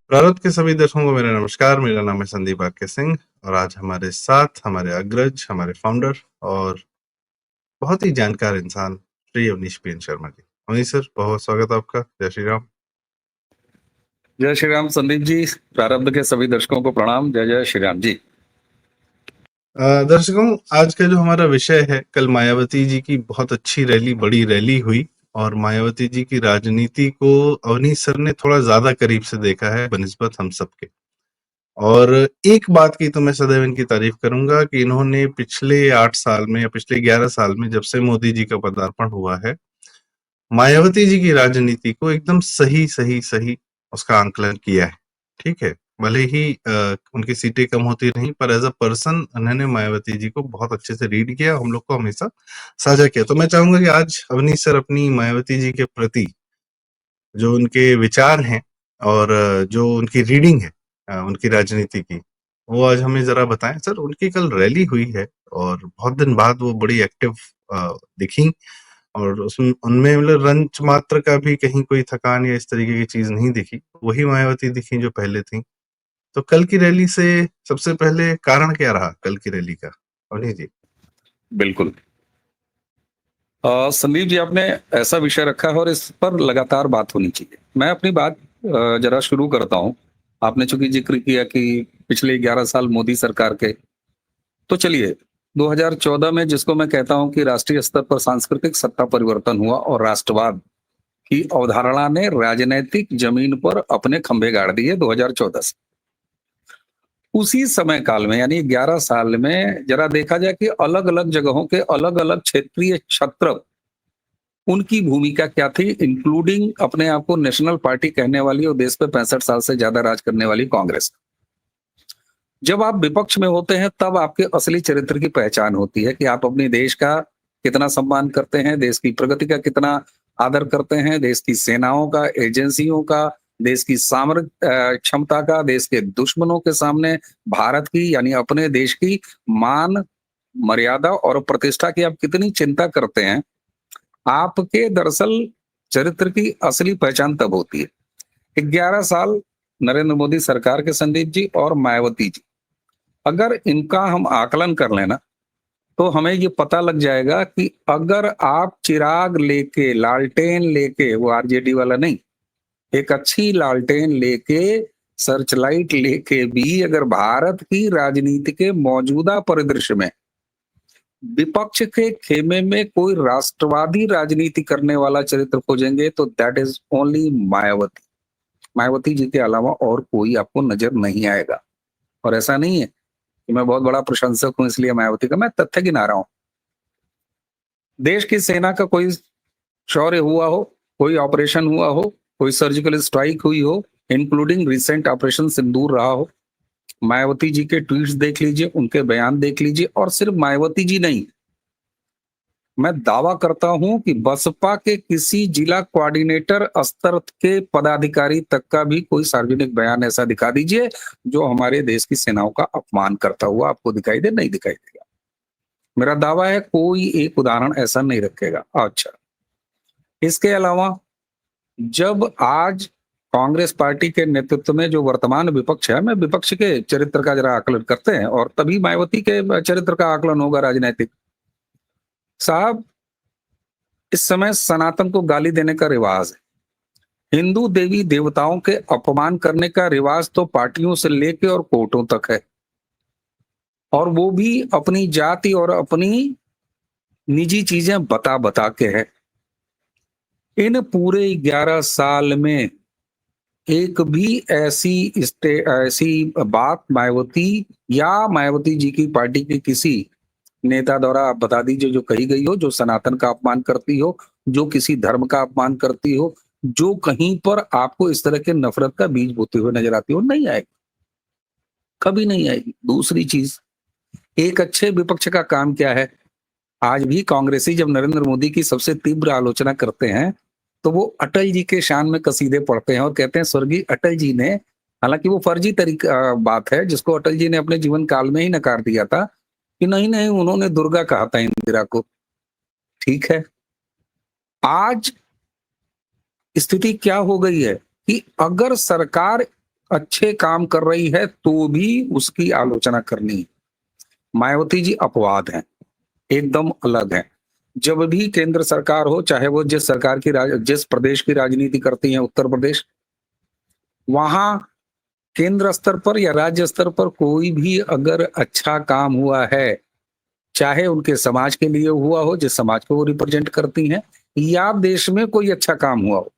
प्रारब्ध के सभी दर्शकों को मेरा नमस्कार। मेरा नाम है संदीप आके सिंह और आज हमारे साथ हमारे अग्रज, हमारे फाउंडर और बहुत ही जानकार इंसान Shri Awanish P N Sharma ji. Awanish sir, बहुत स्वागत है आपका। जय श्री राम। जय श्री राम संदीप जी। प्रारब्ध के सभी दर्शकों को प्रणाम। जय जय श्री राम जी। दर्शकों, आज का जो हमारा विषय है, कल मायावती जी की बहुत अच्छी रैली, बड़ी रैली हुई और मायावती जी की राजनीति को अवनीश सर ने थोड़ा ज्यादा करीब से देखा है बनिस्बत हम सबके। और एक बात की तो मैं सदैव इनकी तारीफ करूंगा कि इन्होंने पिछले 8 साल में या पिछले 11 साल में, जब से मोदी जी का पदार्पण हुआ है, मायावती जी की राजनीति को एकदम सही सही सही उसका आंकलन किया है। ठीक है, भले ही उनकी सीटें कम होती रहीं, पर एज अ पर्सन उन्होंने मायावती जी को बहुत अच्छे से रीड किया, हम लोग को हमेशा साझा किया। तो मैं चाहूंगा कि आज अवनीश सर अपनी मायावती जी के प्रति जो उनके विचार हैं और जो उनकी रीडिंग है उनकी राजनीति की, वो आज हमें जरा बताएं। सर, उनकी कल रैली हुई है और बहुत दिन बाद वो बड़ी एक्टिव दिखी और उसमें उनमें मतलब रंच मात्र का भी कहीं कोई थकान या इस तरीके की चीज नहीं दिखी। वही मायावती दिखी जो पहले थी। तो कल की रैली से सबसे पहले कारण क्या रहा कल की रैली का, अवनीश जी? बिल्कुल। संदीप जी, आपने ऐसा विषय रखा है और इस पर लगातार बात होनी चाहिए। मैं अपनी बात जरा शुरू करता हूँ। आपने चूंकि जिक्र किया कि पिछले 11 साल मोदी सरकार के, तो चलिए 2014 में जिसको मैं कहता हूं कि राष्ट्रीय स्तर पर सांस्कृतिक सत्ता परिवर्तन हुआ और राष्ट्रवाद की अवधारणा ने राजनैतिक जमीन पर अपने खंभे गाड़ दिए 2014 से। उसी समय काल में यानी 11 साल में जरा देखा जाए कि अलग अलग जगहों के अलग अलग क्षेत्रीय छत्र उनकी भूमिका क्या थी, इंक्लूडिंग अपने आप को नेशनल पार्टी कहने वाली और देश पे 65 साल से ज्यादा राज करने वाली कांग्रेस। जब आप विपक्ष में होते हैं तब आपके असली चरित्र की पहचान होती है कि आप अपने देश का कितना सम्मान करते हैं, देश की प्रगति का कितना आदर करते हैं, देश की सेनाओं का, एजेंसियों का, देश की सामरिक क्षमता का, देश के दुश्मनों के सामने भारत की यानी अपने देश की मान, मर्यादा और प्रतिष्ठा की आप कितनी चिंता करते हैं। आपके दरअसल चरित्र की असली पहचान तब होती है। 11 साल नरेंद्र मोदी सरकार के, संदीप जी और मायावती जी, अगर इनका हम आकलन कर लेना तो हमें ये पता लग जाएगा कि अगर आप चिराग लेके, लालटेन लेके, वो आरजेडी वाला नहीं, एक अच्छी लालटेन लेके, सर्च लाइट लेके भी अगर भारत की राजनीति के मौजूदा परिदृश्य में विपक्ष के खेमे में कोई राष्ट्रवादी राजनीति करने वाला चरित्र खोजेंगे तो that is only Mayawati. Mayawati ji के अलावा और कोई आपको नजर नहीं आएगा। और ऐसा नहीं है कि मैं बहुत बड़ा प्रशंसक हूं इसलिए मायावती का, मैं तथ्य गिना रहा हूं। देश की सेना का कोई शौर्य हुआ हो, कोई ऑपरेशन हुआ हो, कोई सर्जिकल स्ट्राइक हुई हो, इंक्लूडिंग रिसेंट ऑपरेशन सिंदूर रहा हो, मायावती जी के ट्वीट्स देख लीजिए, उनके बयान देख लीजिए। और सिर्फ मायावती जी नहीं, मैं दावा करता हूं कि बसपा के किसी जिला कोऑर्डिनेटर स्तर के पदाधिकारी तक का भी कोई सार्वजनिक बयान ऐसा दिखा दीजिए जो हमारे देश की सेनाओं का अपमान करता हुआ आपको दिखाई दे, नहीं दिखाई देगा। मेरा दावा है कोई एक उदाहरण ऐसा नहीं रखेगा। अच्छा, इसके अलावा जब आज कांग्रेस पार्टी के नेतृत्व में जो वर्तमान विपक्ष है, मैं विपक्ष के चरित्र का जरा आकलन करते हैं और तभी मायावती के चरित्र का आकलन होगा राजनीतिक। साहब, इस समय सनातन को गाली देने का रिवाज है, हिंदू देवी देवताओं के अपमान करने का रिवाज तो पार्टियों से लेके और कोर्टों तक है, और वो भी अपनी जाति और अपनी निजी चीजें बता बता के है। इन पूरे 11 साल में एक भी ऐसी बात मायावती या मायावती जी की पार्टी के किसी नेता द्वारा आप बता दीजिए जो कही गई हो, जो सनातन का अपमान करती हो, जो किसी धर्म का अपमान करती हो, जो कहीं पर आपको इस तरह के नफरत का बीज बोते हुए नजर आती हो, नहीं आएगी, कभी नहीं आएगी। दूसरी चीज, एक अच्छे विपक्ष का काम क्या है? आज भी कांग्रेसी जब नरेंद्र मोदी की सबसे तीव्र आलोचना करते हैं तो वो अटल जी के शान में कसीदे पढ़ते हैं और कहते हैं स्वर्गीय अटल जी ने, हालांकि वो फर्जी तरीका बात है जिसको अटल जी ने अपने जीवन काल में ही नकार दिया था कि नहीं नहीं, उन्होंने दुर्गा कहा था इंदिरा को। ठीक है, आज स्थिति क्या हो गई है कि अगर सरकार अच्छे काम कर रही है तो भी उसकी आलोचना करनी है। मायावती जी अपवाद हैं, एकदम अलग हैं। जब भी केंद्र सरकार हो, चाहे वो जिस प्रदेश की राजनीति करती है, उत्तर प्रदेश, वहां केंद्र स्तर पर या राज्य स्तर पर कोई भी अगर अच्छा काम हुआ है, चाहे उनके समाज के लिए हुआ हो, जिस समाज को वो रिप्रेजेंट करती हैं, या देश में कोई अच्छा काम हुआ हो,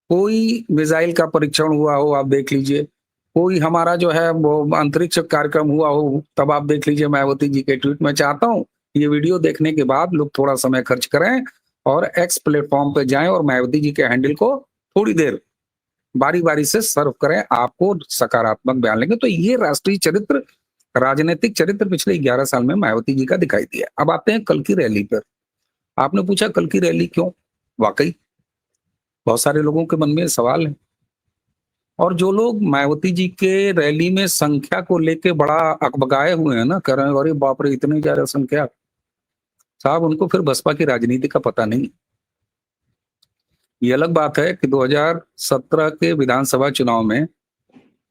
कोई मिसाइल का परीक्षण हुआ हो, आप देख लीजिए, कोई हमारा जो है वो अंतरिक्ष कार्यक्रम हुआ हो, तब आप देख लीजिए मायावती जी के ट्वीट। मैं चाहता हूं ये वीडियो देखने के बाद लोग थोड़ा समय खर्च करें और एक्स प्लेटफॉर्म पे जाएं और मायावती जी के हैंडल को थोड़ी देर बारी बारी से सर्व करें, आपको सकारात्मक बयान लेंगे। तो ये राष्ट्रीय चरित्र, राजनीतिक चरित्र पिछले 11 साल में मायावती जी का दिखाई दिया। अब आते हैं कल की रैली पर। आपने पूछा कल की रैली क्यों, वाकई बहुत सारे लोगों के मन में सवाल है। और जो लोग मायावती जी के रैली में संख्या को लेके बड़ा अकबकाए हुए हैं ना, कह रहे हैं अरे बाप रे इतनी ज्यादा संख्या, साहब उनको फिर बसपा की राजनीति का पता नहीं। ये अलग बात है कि 2017 के विधानसभा चुनाव में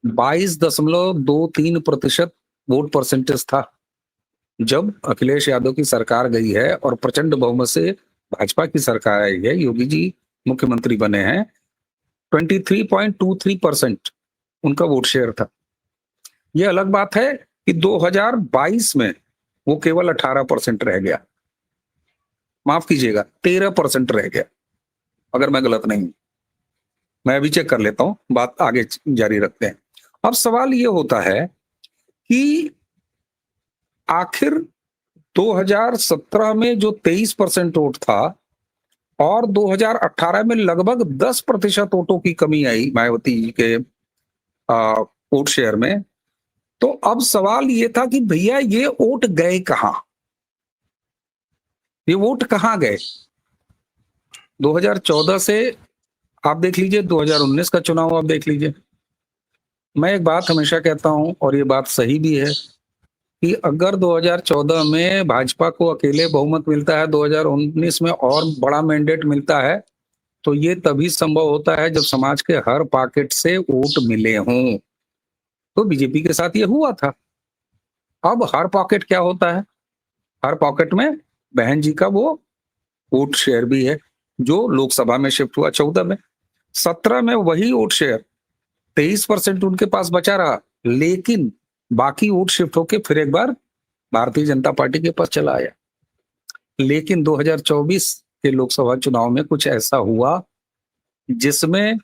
22.23% वोट परसेंटेज था। जब अखिलेश यादव की सरकार गई है और प्रचंड बहुमत से भाजपा की सरकार आई है, योगी जी मुख्यमंत्री बने हैं, 23.23% उनका वोट शेयर था। यह अलग बात है कि 2022 में वो केवल 18% रह गया, माफ कीजिएगा 13% रह गया, अगर मैं गलत नहीं हूं। मैं अभी चेक कर लेता हूं, बात आगे जारी रखते हैं। अब सवाल ये होता है कि आखिर 2017 में जो 23% वोट था और 2018 में लगभग 10% वोटों की कमी आई मायावती जी के वोट शेयर में, तो अब सवाल ये था कि भैया ये वोट गए कहां, ये वोट कहां गए। 2014 से आप देख लीजिए, 2019 का चुनाव आप देख लीजिए। मैं एक बात हमेशा कहता हूं और ये बात सही भी है कि अगर 2014 में भाजपा को अकेले बहुमत मिलता है, 2019 में और बड़ा मैंडेट मिलता है, तो ये तभी संभव होता है जब समाज के हर पॉकेट से वोट मिले हों। तो बीजेपी के साथ ये हुआ था। अब हर पॉकेट क्या होता है, हर पॉकेट में बहन जी का वो वोट शेयर भी है जो लोकसभा में शिफ्ट हुआ 14 में। 17 में वही वोट शेयर 23% उनके पास बचा रहा, लेकिन बाकी वोट शिफ्ट होके फिर एक बार भारतीय जनता पार्टी के पास चला आया। लेकिन 2024 के लोकसभा चुनाव में कुछ ऐसा हुआ जिसमें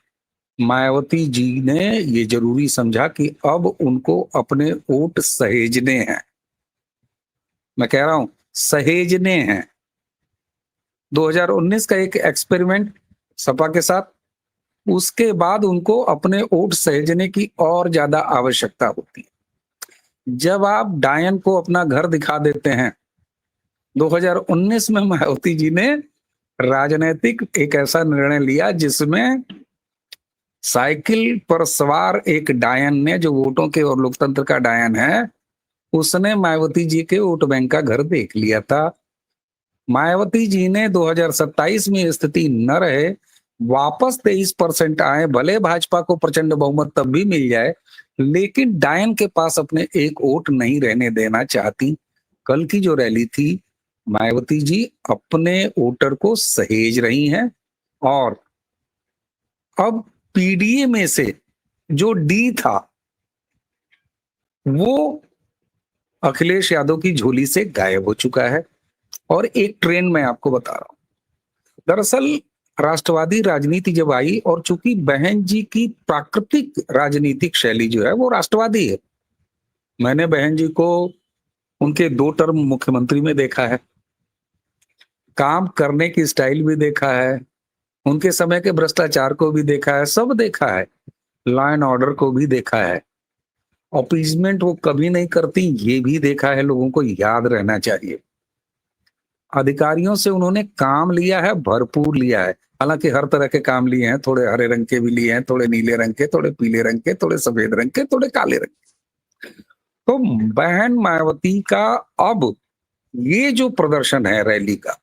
मायावती जी ने ये जरूरी समझा कि अब उनको अपने वोट सहेजने हैं। मैं कह रहा हूं सहेजने हैं। 2019 का एक एक्सपेरिमेंट सपा के साथ, उसके बाद उनको अपने वोट सहेजने की और ज्यादा आवश्यकता होती है। जब आप डायन को अपना घर दिखा देते हैं, 2019 में मायावती जी ने राजनीतिक एक ऐसा निर्णय लिया जिसमें साइकिल पर सवार एक डायन ने, जो वोटों के और लोकतंत्र का डायन है, उसने मायावती जी के वोट बैंक का घर देख लिया था। मायावती जी ने 2027 में स्थिति न रहे, वापस 23% आए, भले भाजपा को प्रचंड बहुमत तब भी मिल जाए, लेकिन डायन के पास अपने एक वोट नहीं रहने देना चाहती। कल की जो रैली थी, मायावती जी अपने वोटर को सहेज रही हैं और अब पीडीए में से जो डी था वो अखिलेश यादव की झोली से गायब हो चुका है। और एक ट्रेंड मैं आपको बता रहा हूं, दरअसल राष्ट्रवादी राजनीति जब आई, और चूंकि बहन जी की प्राकृतिक राजनीतिक शैली जो है वो राष्ट्रवादी है, मैंने बहन जी को उनके 2 टर्म मुख्यमंत्री में देखा है, काम करने की स्टाइल भी देखा है, उनके समय के भ्रष्टाचार को भी देखा है, सब देखा है, लॉ एंड ऑर्डर को भी देखा है, अपीजमेंट वो कभी नहीं करती ये भी देखा है, लोगों को याद रहना चाहिए। अधिकारियों से उन्होंने काम लिया है, भरपूर लिया है। हालांकि हर तरह के काम लिए हैं, थोड़े हरे रंग के भी लिए हैं, थोड़े नीले रंग के, थोड़े पीले रंग के, थोड़े सफेद रंग के, थोड़े काले रंग के। तो बहन मायावती का अब ये जो प्रदर्शन है रैली का,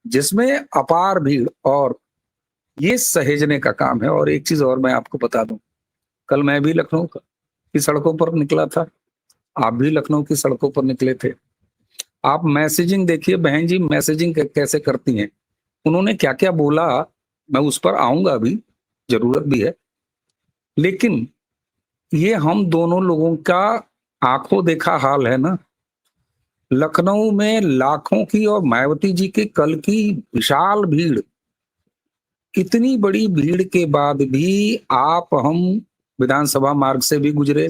जिसमें अपार भीड़, और ये सहेजने का काम है। और एक चीज और मैं आपको बता दूं, कल मैं भी लखनऊ की सड़कों पर निकला था, आप भी लखनऊ की सड़कों पर निकले थे। आप मैसेजिंग देखिए बहन जी, मैसेजिंग कैसे करती हैं। उन्होंने क्या-क्या बोला, मैं उस पर आऊँगा अभी, ज़रूरत भी है। लेकिन ये हम दोनों लोगों का आँखों देखा हाल है ना। लखनऊ में लाखों की और मायावती जी के कल की विशाल भीड़, इतनी बड़ी भीड़ के बाद भी आप हम विधानसभा मार्ग से भी गुजरे,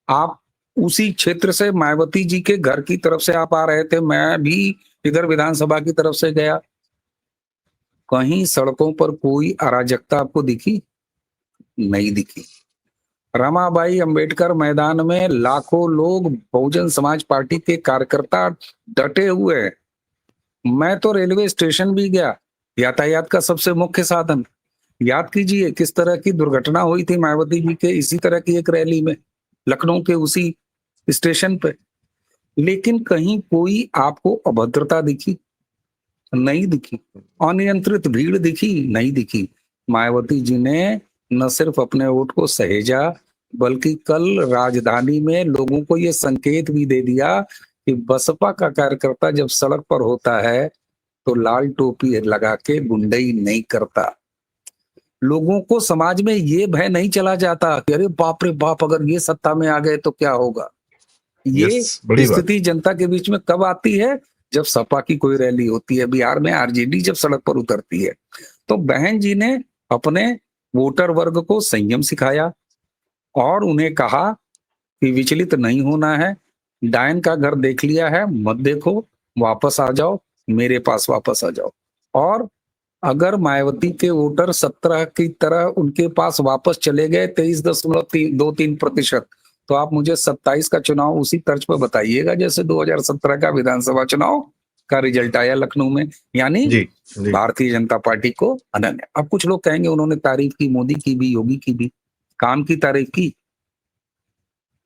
आप उसी क्षेत्र से मायावती जी के घर की तरफ से आप आ रहे थे, मैं भी इधर विधानसभा की तरफ से गया। कहीं सड़कों पर कोई अराजकता आपको दिखी? नहीं दिखी। रमाबाई अंबेडकर मैदान में लाखों लोग बहुजन समाज पार्टी के कार्यकर्ता डटे हुए हैं। मैं तो रेलवे स्टेशन भी गया, यातायात का सबसे मुख्य साधन। याद कीजिए किस तरह की दुर्घटना हुई थी मायावती जी के इसी तरह की एक रैली में, लखनऊ के उसी स्टेशन पे। लेकिन कहीं कोई आपको अभद्रता दिखी? नहीं दिखी। अनियंत्रित भीड़ दिखी? नहीं दिखी। मायावती जी ने न सिर्फ अपने वोट को सहेजा, बल्कि कल राजधानी में लोगों को ये संकेत भी दे दिया कि बसपा का कार्यकर्ता जब सड़क पर होता है, तो लाल टोपी लगा के गुंडई नहीं करता। लोगों को समाज में ये भय नहीं चला जाता कि अरे बाप रे बाप, अगर ये सत्ता में आ गए तो क्या होगा। ये यस, बड़ी बात। स्थिति जनता के बीच में कब आती है? जब सपा की कोई रैली होती है। बिहार में आरजेडी जब सड़क पर उतरती है। तो बहन जी ने अपने वोटर वर्ग को संयम सिखाया और उन्हें कहा कि विचलित नहीं होना है। डायन का घर देख लिया है, मत देखो, वापस आ जाओ, मेरे पास वापस आ जाओ। और अगर मायावती के वोटर 17 की तरह उनके पास वापस चले गए 23.23% तो आप मुझे 27 का चुनाव उसी तर्ज पर बताइएगा जैसे 2017 का विधानसभा चुनाव का रिजल्ट आया लखनऊ में। यानी जी, जी। भारतीय जनता पार्टी को अनन्य। अब कुछ लोग कहेंगे उन्होंने तारीफ की, मोदी की भी, योगी की भी, काम की तारीफ की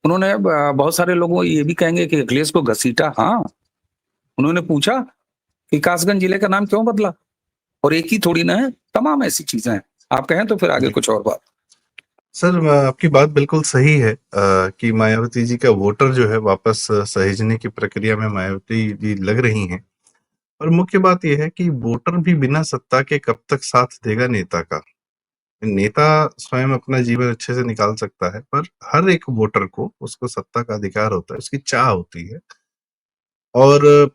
उन्होंने। बहुत सारे लोगों ये भी कहेंगे कि अखिलेश को घसीटा। हाँ, उन्होंने पूछा कि कासगंज जिले का नाम क्यों बदला, और एक ही थोड़ी ना है, तमाम ऐसी चीजें हैं। आप कहें तो फिर आगे जी। कुछ और बात। सर, आपकी बात बिल्कुल सही है कि मायावती जी का वोटर जो है वापस सहेजने की प्रक्रिया में मायावती जी लग रही हैं। और मुख्य बात ये है कि वोटर भी बिना सत्ता के कब तक साथ देगा नेता का। नेता स्वयं अपना जीवन अच्छे से निकाल सकता है, पर हर एक वोटर को उसको सत्ता का अधिकार होता है, उसकी चाह होती है। और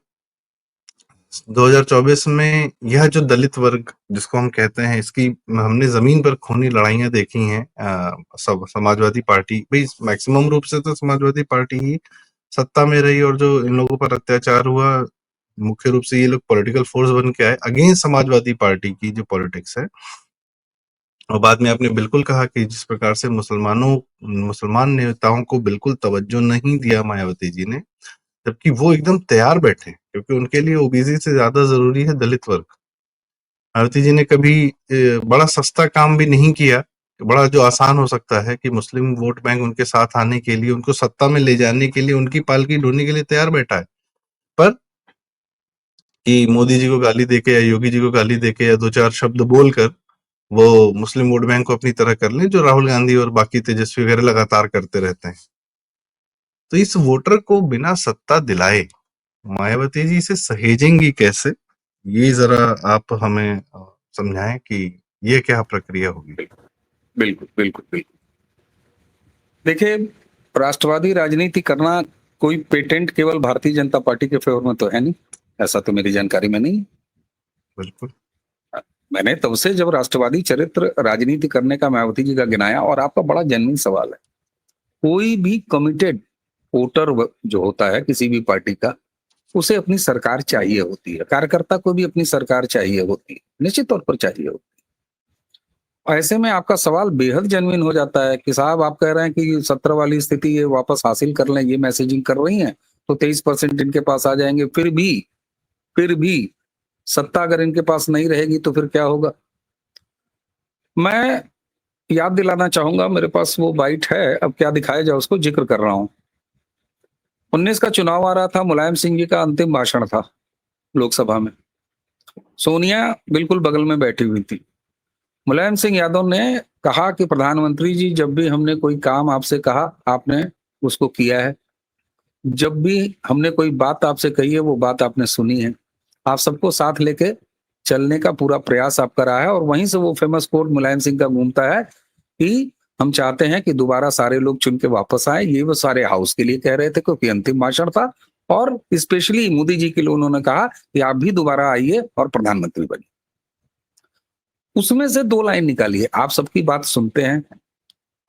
2024 में यह जो दलित वर्ग जिसको हम कहते हैं, इसकी हमने जमीन पर खूनी लड़ाइयां देखी हैं। सब समाजवादी पार्टी भाई मैक्सिमम रूप से तो समाजवादी पार्टी ही सत्ता में रही, और जो इन लोगों पर अत्याचार हुआ, मुख्य रूप से ये लोग पॉलिटिकल फोर्स बन के आए अगेंस्ट समाजवादी पार्टी की जो पॉलिटिक्स है। और बाद में आपने बिल्कुल कहा कि जिस प्रकार से मुसलमान नेताओं को बिल्कुल तवज्जो नहीं दिया मायावती जी ने, जबकि वो एकदम तैयार बैठे, क्योंकि उनके लिए ओबीसी से ज्यादा जरूरी है दलित वर्ग। मायावती जी ने कभी बड़ा सस्ता काम भी नहीं किया, बड़ा जो आसान हो सकता है कि मुस्लिम वोट बैंक उनके साथ आने के लिए, उनको सत्ता में ले जाने के लिए, उनकी पालकी ढोने के लिए तैयार बैठा है। पर कि मोदी जी को गाली देके या योगी जी को गाली देके या दो चार शब्द बोलकर वो मुस्लिम वोट बैंक को अपनी तरह कर लें, जो राहुल गांधी और बाकी तेजस्वी वगैरह लगातार करते रहते हैं। तो इस वोटर को बिना सत्ता दिलाए मायावती जी इसे सहेजेंगी कैसे? ये जरा आप हमें समझाएं कि ये क्या प्रक्रिया होगी। बिल्कुल बिल्कुल बिल्कुल। देखिए, राष्ट्रवादी राजनीति करना कोई पेटेंट केवल भारतीय जनता पार्टी के फेवर में तो है नहीं, ऐसा तो मेरी जानकारी में नहीं। बिल्कुल। मैंने तब से जब राष्ट्रवादी चरित्र राजनीति करने का मायावती जी का गिनाया, और आपका बड़ा जेन्युइन सवाल है। कोई भी कमिटेड वोटर जो होता है किसी भी पार्टी का, उसे अपनी सरकार चाहिए होती है। कार्यकर्ता को भी अपनी सरकार चाहिए होती है, निश्चित तौर पर चाहिए होती है। ऐसे में आपका सवाल बेहद जेन्युइन हो जाता है कि साहब आप कह रहे हैं कि 17 वाली स्थिति ये वापस हासिल कर लें, ये मैसेजिंग कर रही हैं, तो 23% इनके पास आ जाएंगे। फिर भी सत्ता अगर इनके पास नहीं रहेगी तो फिर क्या होगा? मैं याद दिलाना चाहूंगा, मेरे पास वो बाइट है, अब क्या दिखाया जाए, उसको जिक्र कर रहा हूं। 19 का चुनाव आ रहा था, मुलायम सिंह जी का अंतिम भाषण था लोकसभा में। सोनिया बिल्कुल बगल में बैठी हुई थी। मुलायम सिंह यादव ने कहा कि प्रधानमंत्री जी, जब भी हमने कोई काम आपसे कहा, आपने उसको किया है। जब भी हमने कोई बात आपसे कही है, वो बात आपने सुनी है। आप सबको साथ लेके चलने का पूरा प्रयास आप करा है, और वहीं से वो फेमस कोट मुलायम सिंह का घूमता है कि हम चाहते हैं कि दोबारा सारे लोग चुन के वापस आए। ये वो सारे हाउस के लिए कह रहे थे, क्योंकि अंतिम भाषण था, और स्पेशली मोदी जी के लिए उन्होंने कहा कि आप भी दोबारा आइए और प्रधानमंत्री बनिए। उसमें से 2 लाइन निकालिए, आप सबकी बात सुनते हैं,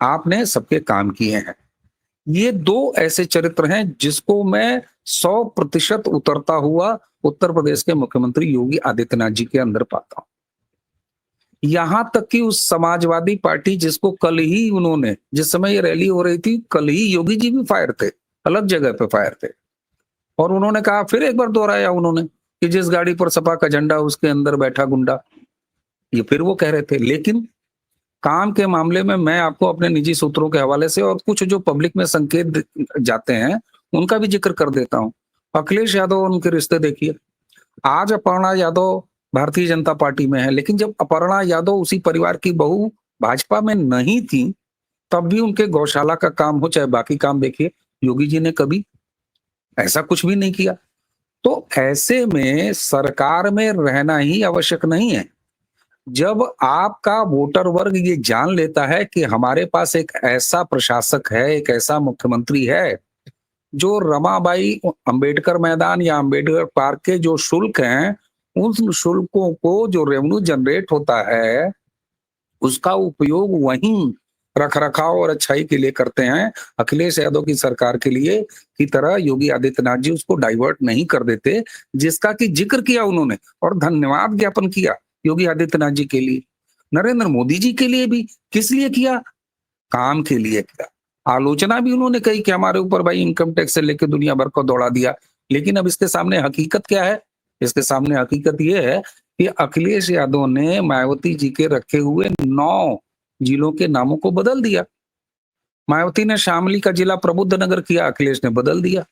आपने सबके काम किए हैं। ये 2 ऐसे चरित्र हैं जिसको मैं 100% उतरता हुआ उत्तर प्रदेश के मुख्यमंत्री योगी आदित्यनाथ जी के अंदर पाता हूं। यहां तक कि उस समाजवादी पार्टी जिसको कल ही उन्होंने, जिस समय ये रैली हो रही थी, कल ही योगी जी भी फायर थे, अलग जगह पे फायर थे, और उन्होंने कहा, फिर एक बार दोहराया उन्होंने कि जिस गाड़ी पर सपा का झंडा उसके अंदर बैठा गुंडा। ये फिर वो कह रहे थे। लेकिन काम के मामले में मैं आपको अपने निजी सूत्रों के हवाले से और कुछ जो पब्लिक में संकेत जाते हैं, उनका भी जिक्र कर देता हूं। अखिलेश यादव और उनके रिश्ते देखिए। आज अपर्णा यादव भारतीय जनता पार्टी में है, लेकिन जब अपर्णा यादव उसी परिवार की बहू भाजपा में नहीं थी, तब भी उनके गौशाला का काम हो चाहे बाकी काम देखिए, योगी जी ने कभी ऐसा कुछ भी नहीं किया। तो ऐसे में सरकार में रहना ही आवश्यक नहीं है। जब आपका वोटर वर्ग ये जान लेता है कि हमारे पास एक ऐसा प्रशासक है, एक ऐसा मुख्यमंत्री है, जो रमाबाई अंबेडकर मैदान या अंबेडकर पार्क के जो शुल्क हैं, उन शुल्कों को जो रेवेन्यू जनरेट होता है, उसका उपयोग वहीं रख-रखाव और अच्छाई के लिए करते हैं। अखिलेश यादव की सरकार के लिए की तरह योगी आदित्यनाथ जी उसको डाइवर्ट नहीं कर देते, जिसका कि जिक्र किया उन्होंने और धन्यवाद ज्ञापन किया योगी आदित्यनाथ जी के लिए। नरेंद्र मोदी जी के लिए भी किस लिए किया? काम के लिए किया। आलोचना भी उन्होंने कही कि हमारे ऊपर भाई इनकम टैक्स से लेके दुनिया भर को दौड़ा दिया। लेकिन अब इसके सामने हकीकत क्या है? इसके सामने हकीकत ये है कि अखिलेश यादव ने मायावती जी के रखे हुए 9 जिलों के नामों को बदल दिया। मायावती ने शामली का जिला प्रबुद्ध नगर किया, अखिलेश ने बदल दिया।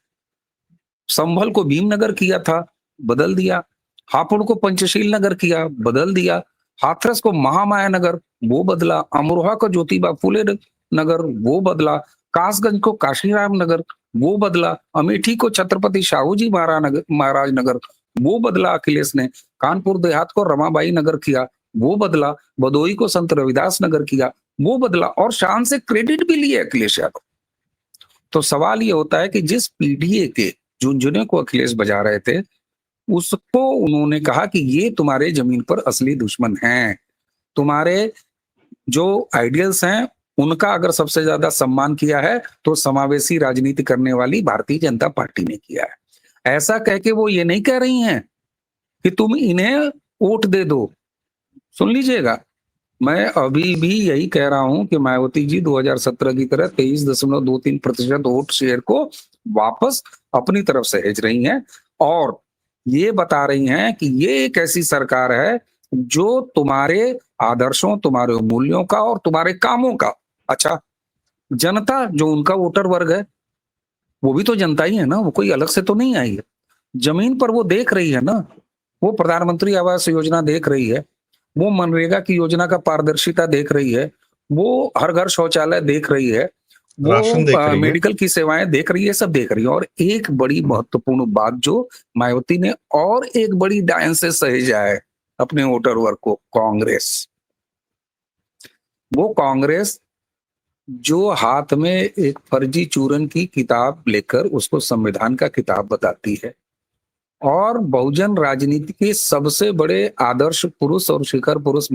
संभल को भीमनगर किया था, बदल दिया। हापुड़ को पंचशील नगर किया, बदल दिया। हाथरस को महामाया नगर, वो बदला। अमरोहा को ज्योतिबा फूले नगर, वो बदला। कासगंज को काशीराम नगर, वो बदला। अमेठी को छत्रपति शाहू जी महाराज नगर, वो बदला अखिलेश ने। कानपुर देहात को रमाबाई नगर किया, वो बदला। भदोही को संत रविदास नगर किया, वो बदला, और शान से क्रेडिट भी लिए अखिलेश यादव। तो सवाल ये होता है कि जिस पीडीए के झुनझुने को अखिलेश बजा रहे थे, उसको उन्होंने कहा कि ये तुम्हारे जमीन पर असली दुश्मन हैं। तुम्हारे जो आइडियल्स हैं, उनका अगर सबसे ज्यादा सम्मान किया है, तो समावेशी राजनीति करने वाली भारतीय जनता पार्टी ने किया है। ऐसा कह के वो ये नहीं कह रही हैं कि तुम इन्हें वोट दे दो। सुन लीजिएगा, मैं अभी भी यही कह रहा हूं कि मायावती जी 2017 की तरह 23.23% वोट शेयर को वापस अपनी तरफ सहेज रही हैं, और ये बता रही हैं कि ये एक ऐसी सरकार है जो तुम्हारे आदर्शों, तुम्हारे मूल्यों का और तुम्हारे कामों का, अच्छा, जनता जो उनका वोटर वर्ग है, वो भी तो जनता ही है ना, वो कोई अलग से तो नहीं आई है। जमीन पर वो देख रही है ना, वो प्रधानमंत्री आवास योजना देख रही है, वो मनरेगा की योजना का पारदर्शिता देख रही है, वो हर घर शौचालय देख रही है, राशन वो देख रही है। मेडिकल की सेवाएं देख रही है, सब देख रही है। और एक बड़ी महत्वपूर्ण बात जो मायावती ने और एक बड़ी डायन से सहेजा है अपने वोटर वर्ग को, कांग्रेस। वो कांग्रेस जो हाथ में एक फर्जी चूरन की किताब लेकर उसको संविधान का किताब बताती है, और बहुजन राजनीति के सबसे बड़े आदर्श पुरुष और शिखर पुरुष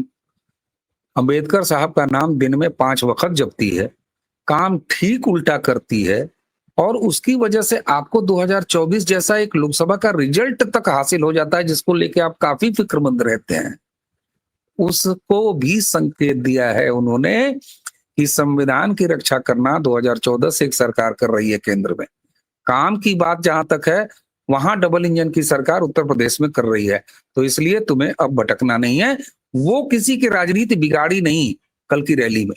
अंबेडकर साहब का नाम दिन में 5 वक्त जपती है, काम ठीक उल्टा करती है, और उसकी वजह से आपको 2024 जैसा एक लोकसभा का रिजल्ट तक हासिल हो जाता है, जिसको लेके आप काफी फिक्रमंद रहते हैं। उसको भी संकेत दिया है उन्होंने कि संविधान की रक्षा करना 2014 से एक सरकार कर रही है केंद्र में। काम की बात जहां तक है, वहां डबल इंजन की सरकार उत्तर प्रदेश में कर रही है। तो इसलिए तुम्हें अब भटकना नहीं है। वो किसी की राजनीति बिगाड़ी नहीं। कल की रैली में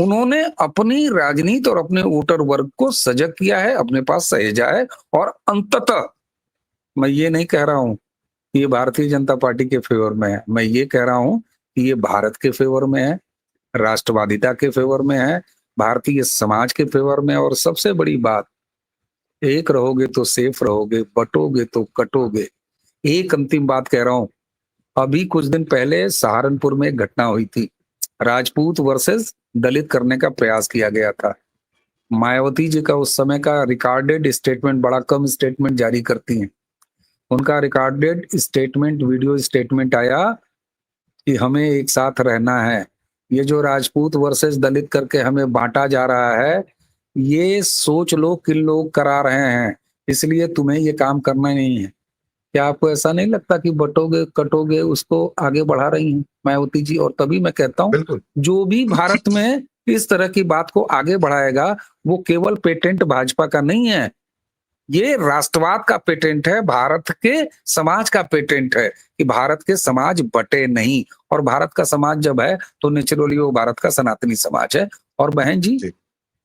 उन्होंने अपनी राजनीति और अपने वोटर वर्ग को सजग किया है, अपने पास सहेजा है, और अंततः मैं ये नहीं कह रहा हूं कि ये भारतीय जनता पार्टी के फेवर में है। मैं ये कह रहा हूं कि ये भारत के फेवर में है, राष्ट्रवादिता के फेवर में है, भारतीय समाज के फेवर में, और सबसे बड़ी बात, एक रहोगे तो सेफ रहोगे, बटोगे तो कटोगे। एक अंतिम बात कह रहा हूं, अभी कुछ दिन पहले सहारनपुर में एक घटना हुई थी, राजपूत वर्सेस दलित करने का प्रयास किया गया था। मायावती जी का उस समय का रिकॉर्डेड स्टेटमेंट, बड़ा कम स्टेटमेंट जारी करती हैं, उनका रिकॉर्डेड स्टेटमेंट, वीडियो स्टेटमेंट आया कि हमें एक साथ रहना है। ये जो राजपूत वर्सेस दलित करके हमें बांटा जा रहा है, ये सोच लो किन लोग करा रहे हैं, इसलिए तुम्हें ये काम करना नहीं है। क्या आपको ऐसा नहीं लगता कि बटोगे कटोगे उसको आगे बढ़ा रही हैं मायावती जी? और तभी मैं कहता हूं, बिल्कुल। जो भी भारत में इस तरह की बात को आगे बढ़ाएगा, वो केवल पेटेंट भाजपा का नहीं है, ये राष्ट्रवाद का पेटेंट है, भारत के समाज का पेटेंट है कि भारत के समाज बटे नहीं। और भारत का समाज जब है तो नेचुरली वो भारत का सनातनी समाज है। और बहन जी जी।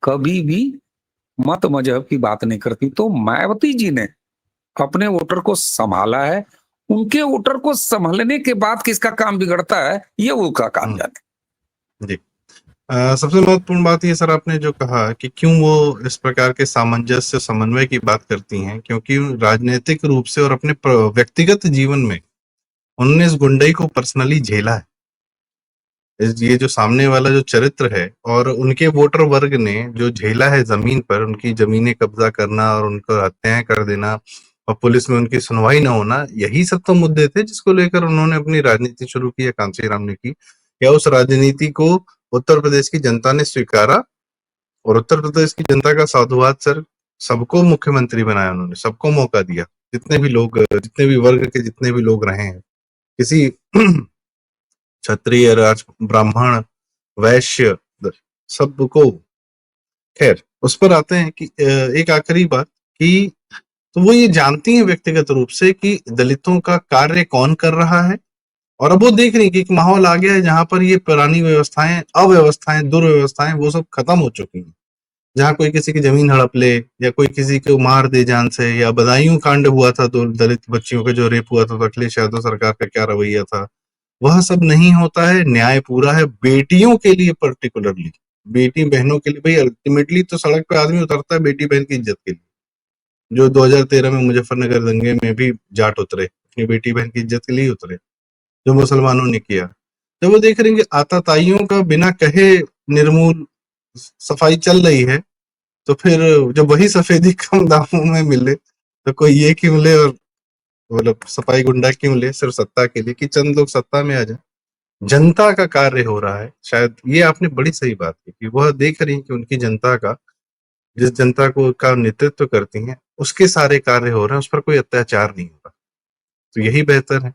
कभी भी मत मजहब की बात नहीं करती। तो मायावती जी ने अपने वोटर को संभाला है, उनके वोटर को संभालने के बाद किसका काम बिगड़ता है, ये वो का काम जाने। जी। सबसे महत्वपूर्ण बात ये सर आपने जो कहा कि क्यों वो इस प्रकार के सामंजस्य समन्वय की बात करती हैं, क्योंकि राजनीतिक रूप से और अपने व्यक्तिगत जीवन में उन्होंने इस गुंडई को पर्सनली झेला है। ये जो सामने वाला जो चरित्र है और उनके वोटर वर्ग ने जो झेला है जमीन पर, उनकी जमीनें कब्जा करना और उनको हत्याएं कर देना और पुलिस में उनकी सुनवाई न होना, यही सब तो मुद्दे थे जिसको लेकर उन्होंने अपनी राजनीति शुरू की है, कांसी राम ने की। या उस राजनीति को उत्तर प्रदेश की जनता ने स्वीकारा और उत्तर प्रदेश की जनता का साधुवाद सर, सबको मुख्यमंत्री बनाया उन्होंने, सबको मौका दिया, जितने भी लोग, जितने भी वर्ग के जितने भी लोग रहे हैं, किसी क्षत्रिय, राज, ब्राह्मण, वैश्य, सबको। खैर उस पर आते हैं कि एक आखिरी बात कि तो वो ये जानती हैं व्यक्तिगत रूप से कि दलितों का कार्य कौन कर रहा है, और अब वो देख रही है कि एक माहौल आ गया है जहां पर ये पुरानी व्यवस्थाएं, अव्यवस्थाएं, दुर्व्यवस्थाएं वो सब खत्म हो चुकी हैं। जहां कोई किसी की जमीन हड़प ले या कोई किसी को मार दे जान से, या बदायूं कांड हुआ था, दो दलित बच्चियों का जो रेप हुआ था, तो अखिलेश यादव सरकार का क्या रवैया था, वह सब नहीं होता है। न्याय पूरा है बेटियों के लिए, पर्टिकुलरली बेटी बहनों के लिए। भाई अल्टीमेटली तो सड़क पे आदमी उतरता है बेटी बहन की इज्जत के लिए। जो 2013 में मुजफ्फरनगर दंगे में भी जाट उतरे, अपनी बेटी बहन की इज्जत के लिए उतरे, जो मुसलमानों ने किया। जब वो देख रहे हैं कि आतताइयों का बिना कहे निर्मूल सफाई चल रही है, तो फिर जब वही सफेदी कम दामों में मिले, तो कोई ये क्यों ले, और मतलब सफाई गुंडा क्यों ले, सिर्फ सत्ता के लिए कि चंद लोग सत्ता में आ जाए। जनता का कार्य हो रहा है। शायद ये आपने बड़ी सही बात की कि वह देख रही है कि उनकी जनता का, जिस जनता को का नेतृत्व करती हैं, उसके सारे कार्य हो रहे हैं, उस पर कोई अत्याचार नहीं हो रहा। तो यही बेहतर है।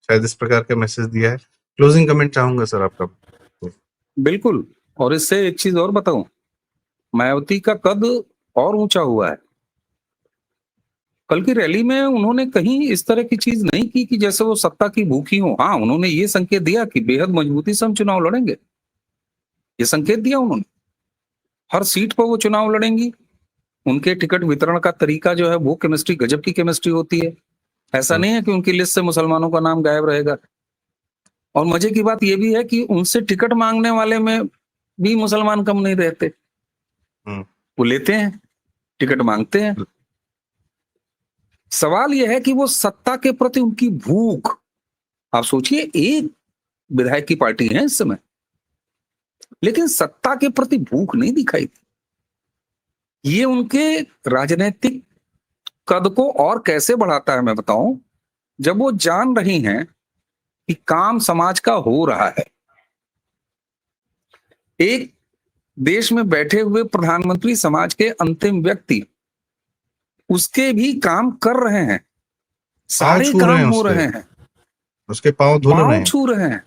शायद इस प्रकार का मैसेज दिया है। क्लोजिंग कमेंट चाहूंगा सर आपका। बिल्कुल। और इससे एक चीज और बताऊं, मायावती का कद और ऊंचा हुआ है। कल की रैली में उन्होंने कहीं इस तरह की चीज नहीं की कि जैसे वो सत्ता की भूखी हो। हाँ, उन्होंने ये संकेत दिया कि बेहद मजबूती से हम चुनाव लड़ेंगे, ये संकेत दिया उन्होंने। हर सीट पर वो चुनाव लड़ेंगी। उनके टिकट वितरण का तरीका जो है वो केमिस्ट्री, गजब की केमिस्ट्री होती है। ऐसा नहीं है कि उनकी लिस्ट से मुसलमानों का नाम गायब रहेगा। और मजे की बात यह भी है कि उनसे टिकट मांगने वाले में भी मुसलमान कम नहीं रहते। वो लेते हैं, टिकट मांगते हैं। सवाल यह है कि वो सत्ता के प्रति उनकी भूख, आप सोचिए एक विधायक की पार्टी है इस समय, लेकिन सत्ता के प्रति भूख नहीं दिखाई दी। ये उनके राजनीतिक कद को और कैसे बढ़ाता है मैं बताऊं, जब वो जान रही हैं कि काम समाज का हो रहा है। एक देश में बैठे हुए प्रधानमंत्री समाज के अंतिम व्यक्ति, उसके भी काम कर रहे हैं, सारे काम हो रहे हैं, उसके पांव धुल रहे हैं, छू रहे हैं।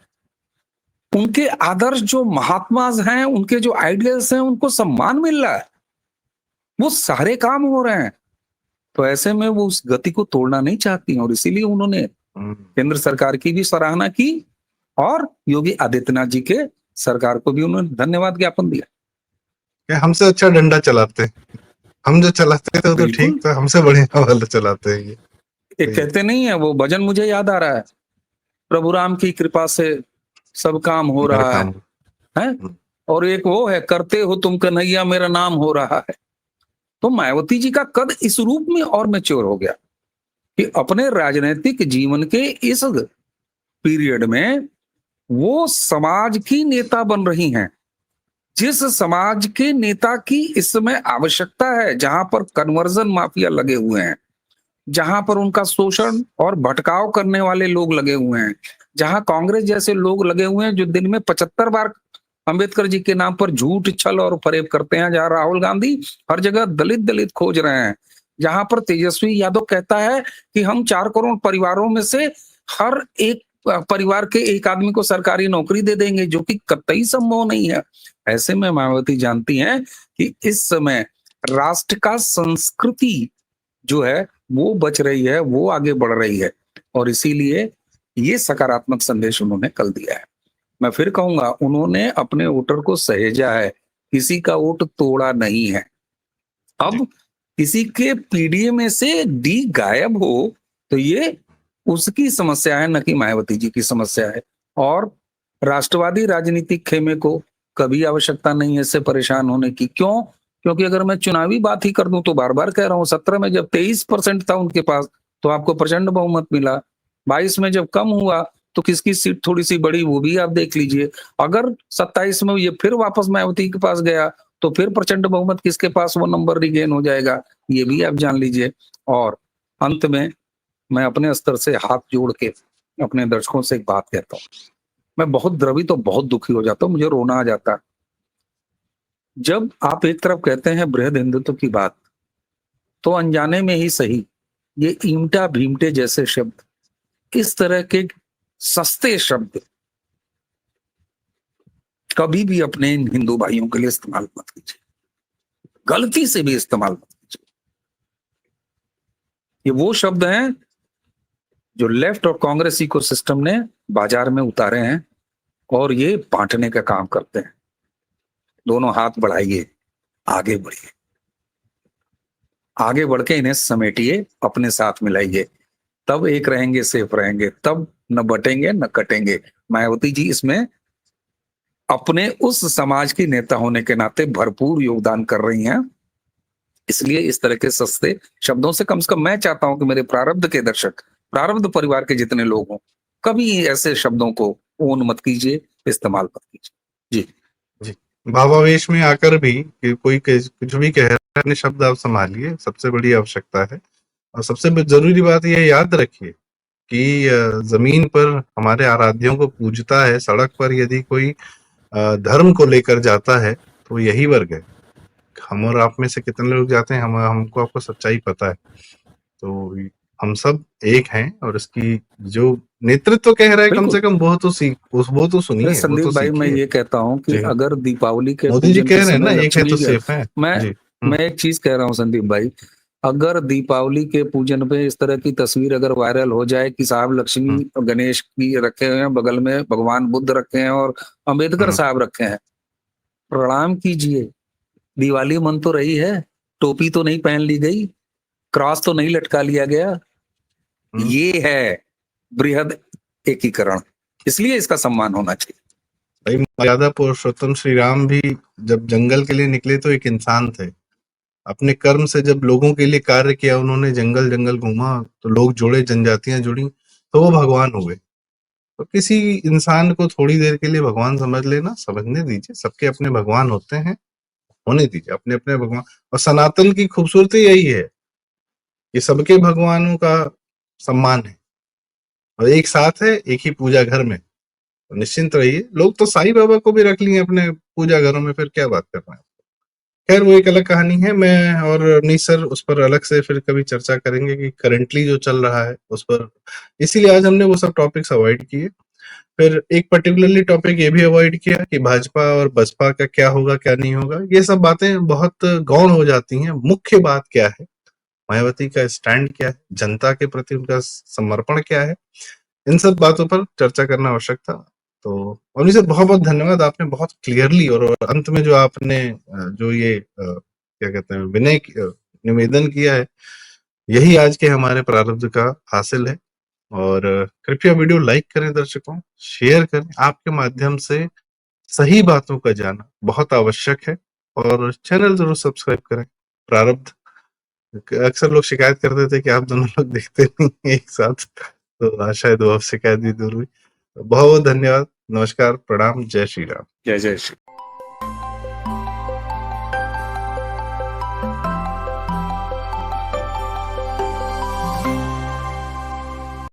उनके आदर्श जो महात्माज हैं, उनके जो आइडियल्स हैं, उनको सम्मान मिल रहा है, वो सारे काम हो रहे हैं। तो ऐसे में वो उस गति को तोड़ना नहीं चाहती, और इसीलिए उन्होंने केंद्र सरकार की भी सराहना की और योगी आदित्यनाथ जी के सरकार को भी उन्होंने धन्यवाद ज्ञापन दिया। हमसे अच्छा डंडा चलाते हैं, हम जो चलाते थे तो ठीक था, हमसे बढ़िया वाला चलाते हैं ये। कहते नहीं है वो भजन, मुझे याद आ रहा है, प्रभु राम की कृपा से सब काम हो मेरा रहा काम है, हम्म, और एक वो है, करते हो तुम कन्हैया मेरा नाम हो रहा है। तो मायावती जी का कद इस रूप में और मैच्योर हो गया कि अपने राजनीतिक जीवन के इस पीरियड में वो समाज की नेता बन रही हैं, जिस समाज के नेता की इस समय आवश्यकता है, जहां पर कन्वर्जन माफिया लगे हुए हैं, जहां पर उनका शोषण और भटकाव करने वाले लोग लगे हुए हैं, जहां कांग्रेस जैसे लोग लगे हुए हैं जो दिन में 75 बार अंबेडकर जी के नाम पर झूठ छल और फरेब करते हैं, जहां राहुल गांधी हर जगह दलित दलित खोज रहे हैं, जहां पर तेजस्वी यादव कहता है कि हम 4 करोड़ परिवारों में से हर एक परिवार के एक आदमी को सरकारी नौकरी दे देंगे, जो कि कतई संभव नहीं है। ऐसे में मायावती जानती हैं कि इस समय राष्ट्र का संस्कृति जो है वो बच रही है, वो आगे बढ़ रही है, और इसीलिए ये सकारात्मक संदेश उन्होंने कल दिया है। मैं फिर कहूंगा, उन्होंने अपने वोटर को सहेजा है, किसी का वोट तोड़ा नहीं है। अब किसी के पीडीए में से डी गायब हो तो ये उसकी समस्या है, न कि मायावती जी की समस्या है। और राष्ट्रवादी राजनीतिक खेमे को कभी आवश्यकता नहीं है इससे परेशान होने की। क्यों? क्योंकि अगर मैं चुनावी बात ही कर दूं तो बार बार कह रहा हूं, 17 में जब 23% था उनके पास तो आपको प्रचंड बहुमत मिला, 22 में जब कम हुआ तो किसकी सीट थोड़ी सी बड़ी वो भी आप देख लीजिए। अगर 27 में ये फिर वापस मायावती के पास गया तो फिर प्रचंड बहुमत किसके पास वो नंबर रिगेन हो जाएगा, ये भी आप जान लीजिए। और अंत में मैं अपने स्तर से हाथ जोड़ के अपने दर्शकों से एक बात कहता हूँ, मैं बहुत द्रवित और बहुत दुखी हो जाता हूँ, मुझे रोना आ जाता है जब आप एक तरफ कहते हैं बृहद हिंदुत्व की बात, तो अनजाने में ही सही ये ईमटा भीमटे जैसे शब्द, इस तरह के सस्ते शब्द कभी भी अपने इन हिंदू भाइयों के लिए इस्तेमाल मत कीजिए, गलती से भी इस्तेमाल मत कीजिए। ये वो शब्द हैं जो लेफ्ट और कांग्रेस इकोसिस्टम ने बाजार में उतारे हैं और ये बांटने का काम करते हैं। दोनों हाथ बढ़ाइए, आगे बढ़िए, आगे बढ़ के इन्हें समेटिए, अपने साथ मिलाइए, तब एक रहेंगे, सेफ रहेंगे, तब न बटेंगे न कटेंगे। मायावती जी इसमें अपने उस समाज की नेता होने के नाते भरपूर योगदान कर रही हैं। इसलिए इस तरह के सस्ते शब्दों से कम मैं चाहता हूं कि मेरे प्रारब्ध के दर्शक, प्रारब्ध परिवार के जितने लोग हों, कभी ऐसे शब्दों को ओन मत कीजिए, इस्तेमाल मत कीजिए। जी जी, भावावेश में आकर भी कि कोई कुछ भी कह रहा है, अपने शब्द आप संभालिए, सबसे बड़ी आवश्यकता है। और सबसे जरूरी बात यह याद रखिए कि जमीन पर हमारे आराध्यों को पूजता है, सड़क पर यदि कोई धर्म को लेकर जाता है तो यही वर्ग है। हम और आप में से कितने लोग जाते हैं, हमको आपको सच्चाई पता है। तो हम सब एक हैं, और इसकी जो नेतृत्व कह रहा है, कम से बिल्कुल। कम वो तो अरे सुनिए, वो संदीप तो भाई, मैं सीखिए। ये कहता हूं कि जी हाँ, अगर दीपावली के मोदी जी पूजन कह के रहे हैं समय ना, एक है लक्ष्मी तो जी, सेफ है। मैं जी मैं एक चीज कह रहा हूं संदीप भाई, अगर दीपावली के पूजन पे इस तरह की तस्वीर अगर वायरल हो जाए कि साहब लक्ष्मी और गणेश की रखे हुए हैं, बगल में भगवान बुद्ध रखे हैं और अंबेडकर साहब रखे हैं, प्रणाम कीजिए। दिवाली मन तो रही है, टोपी तो नहीं पहन ली गई, क्रॉस तो नहीं लटका लिया गया। ये है बृहद एकीकरण, इसलिए इसका सम्मान होना चाहिए। भाई, मर्यादा पुरुषोत्तम श्री राम भी जब जंगल के लिए निकले तो एक इंसान थे। अपने कर्म से जब लोगों के लिए कार्य किया, उन्होंने जंगल जंगल घूमा, तो लोग जुड़े, जनजातियां जुड़ी, तो वो भगवान हुए। तो किसी इंसान को थोड़ी देर के लिए भगवान समझ लेना, समझने दीजिए, सबके अपने भगवान होते हैं, होने दीजिए अपने अपने भगवान। और सनातन की खूबसूरती यही है कि सबके भगवानों का सम्मान है और एक साथ है, एक ही पूजा घर में। तो निश्चिंत रहिए। लोग तो साईं बाबा को भी रख लिए अपने पूजा घरों में, फिर क्या बात कर रहे हैं। खैर, वो एक अलग कहानी है। मैं और नहीं सर उस पर अलग से फिर कभी चर्चा करेंगे कि करंटली जो चल रहा है उस पर। इसीलिए आज हमने वो सब टॉपिक्स अवॉइड किए। फिर एक पर्टिकुलरली टॉपिक ये भी अवॉइड किया कि भाजपा और बसपा का क्या होगा, क्या नहीं होगा। ये सब बातें बहुत गौण हो जाती हैं। मुख्य बात क्या है, मायावती का स्टैंड क्या है, जनता के प्रति उनका समर्पण क्या है, इन सब बातों पर चर्चा करना आवश्यक था। तो अवनी सर, बहुत बहुत धन्यवाद। आपने बहुत क्लियरली और अंत में जो आपने जो ये क्या कहते हैं विनय निवेदन किया है, यही आज के हमारे प्रारब्ध का हासिल है। और कृपया वीडियो लाइक करें दर्शकों, शेयर करें। आपके माध्यम से सही बातों का जानना बहुत आवश्यक है और चैनल जरूर सब्सक्राइब करें। प्रारब्ध, अक्सर लोग शिकायत करते थे कि आप दोनों लोग दिखते नहीं हैं एक साथ, तो शायद वो अब शिकायत भी दूर हुई। बहुत बहुत धन्यवाद, नमस्कार, प्रणाम, जय श्री राम। जय जय श्री